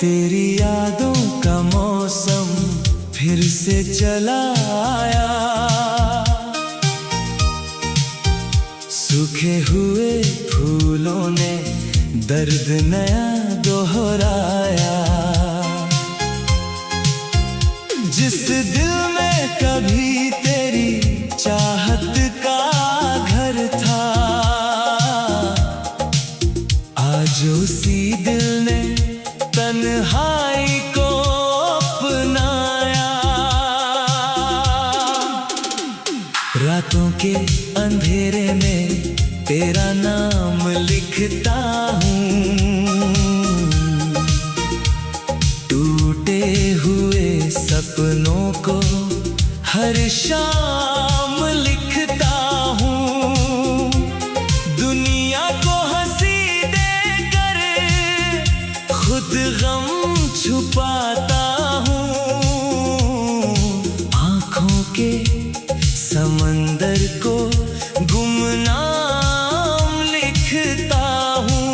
तेरी यादों का मौसम फिर से चला आया। सूखे हुए फूलों ने दर्द नया दोहराया। जिस दिल में कभी तेरी चाहत का घर था, आज उसी दिल ने तन्हाई को अपनाया। रातों के अंधेरे में तेरा नाम लिखता हूँ, टूटे हुए सपनों को हर शाम लिखता हूँ। दुनिया को हंसी देकर खुद गम छुपाता हूँ। आँखों के समंदर को गुमनाम लिखता हूँ।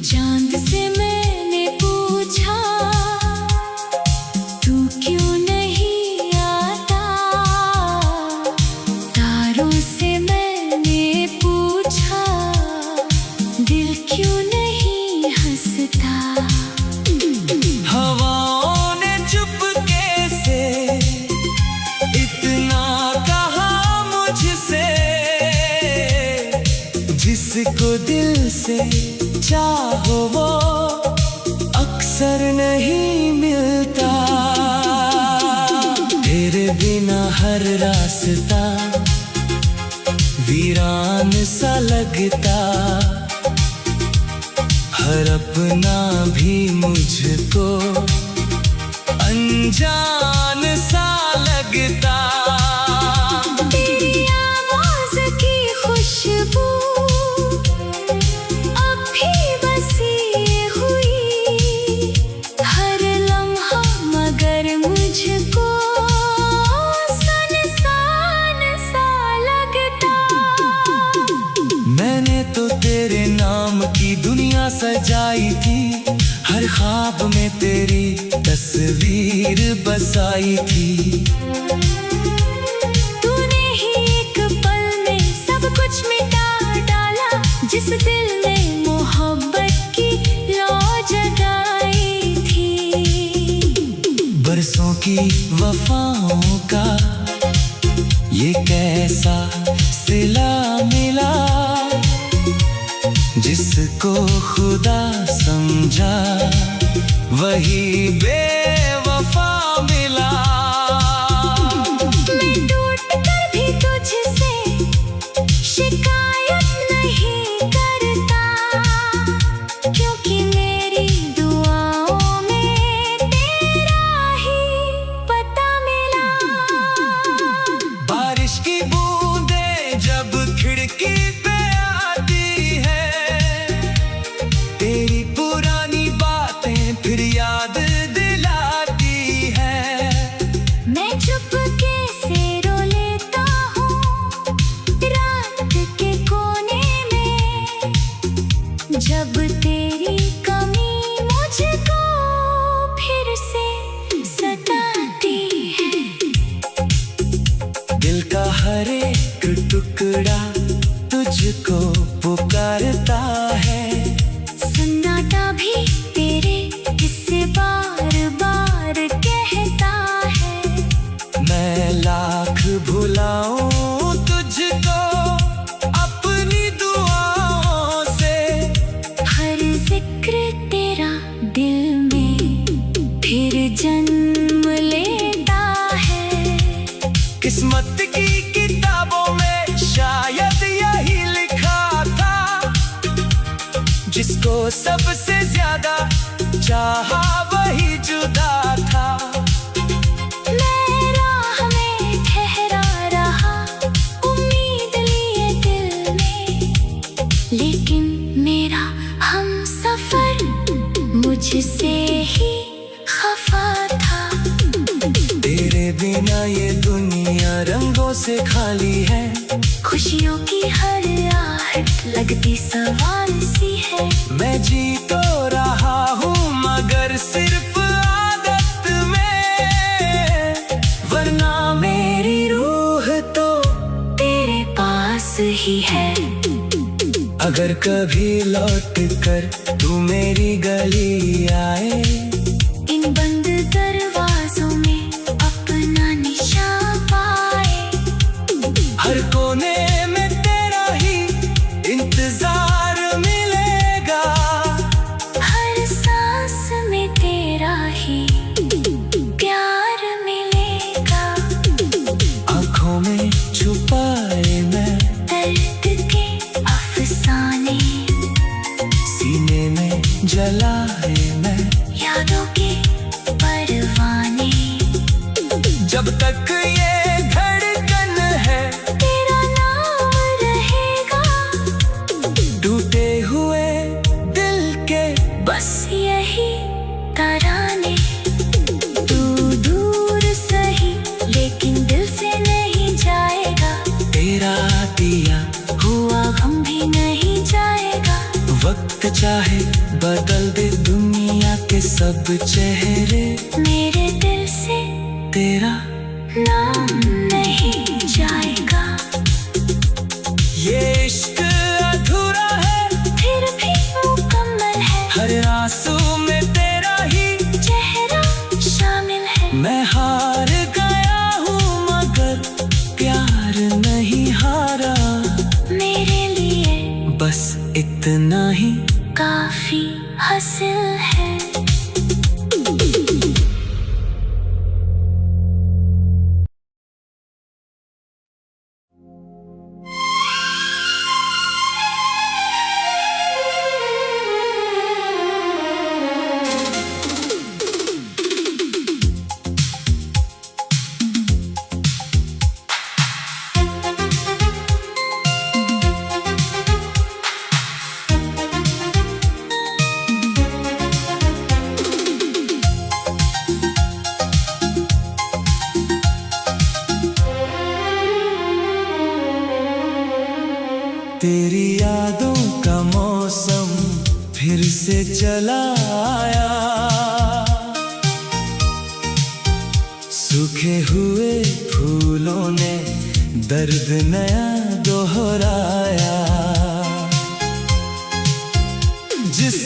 चांद से मैंने पूछा तू क्यों नहीं आता, तारों से मैंने पूछा दिल क्यों नहीं हंसता। हवाओं ने चुपके से इतना कहा मुझसे, जिसको दिल से चाहो वो अक्सर नहीं मिलता। तेरे बिना हर रास्ता वीरान सा लगता, हर अपना भी मुझको अनजान सा लगता। तेरी आवाज की खुशबू अब भी बसी हुई, हर लम्हा मगर मुझको सुनसान सा लगता। मैंने तो तेरे नाम की दुनिया सजाई थी, हर ख्वाब में तेरी तस्वीर बसाई थी। तूने ही एक पल में सब कुछ मिटा डाला, जिस दिल में मोहब्बत की लौ जगाई थी। बरसों की वफाओं का ये कैसा सिला मिला, जिसको खुदा समझा वही बेवफा मिला। मैं टूट कर भी तुझसे शिकायत नहीं करता, क्योंकि मेरी दुआओं में तेरा ही पता मिला। बारिश की बूंदें जब खिड़की पे आती है, तेरी पुरानी बातें फिर याद दिलाती है। मैं चुपके से रो लेता हूँ रात के कोने में, जब तेरी कमी मुझको फिर से सताती है। दिल का हर एक टुकड़ा तुझको पुकारता है, सन्नाटा भी तेरे किस्से बार बार कहता है। मैं लाख भुलाऊं तुझको अपनी दुआओं से, हर जिक्र तेरा दिल में फिर जन्म लेता है। किस्मत की किताबों में शायद यही लिखा था, जिसको सबसे ज्यादा चाहा वही जुदा था। मैं राह में ठहरा रहा उम्मीद लिए दिल में, लेकिन मेरा हमसफर मुझसे ही खफा था। तेरे बिना ये दुनिया रंगों से खाली है। खुशियों की हर आहट लगती सवाल सी है। मैं जी तो रहा हूँ मगर सिर्फ आदत में, वरना मेरी रूह तो तेरे पास ही है। अगर कभी लौट कर तू मेरी गली आए, इन बंद दरवाजों में अपना निशान पाए। हर कोने में तेरा ही इंतजार मिलेगा, हर सांस में तेरा ही प्यार मिलेगा। आँखों में छुपाए मैं दर्द के अफसाने, सीने में जलाए मैं यादों के परवाने। जब तक ये धड़कन है तेरा नाम रहेगा, टूटे हुए दिल के बस यही तराने। तू दूर सही लेकिन दिल से नहीं जाएगा, तेरा दिया हुआ गम भी नहीं जाएगा। वक्त चाहे बदल दे दुनिया के सब चेहरे, मेरे दिल से तेरा नाम नहीं जाएगा। ये इश्क अधूरा है फिर भी मुकम्मल है, हर आंसू में तेरा ही चेहरा शामिल है। मैं हार गया हूँ मगर प्यार नहीं हारा, मेरे लिए बस इतना ही काफी हासिल है। तेरी यादों का मौसम फिर से चला आया, सूखे हुए फूलों ने दर्द नया दोहराया। जिस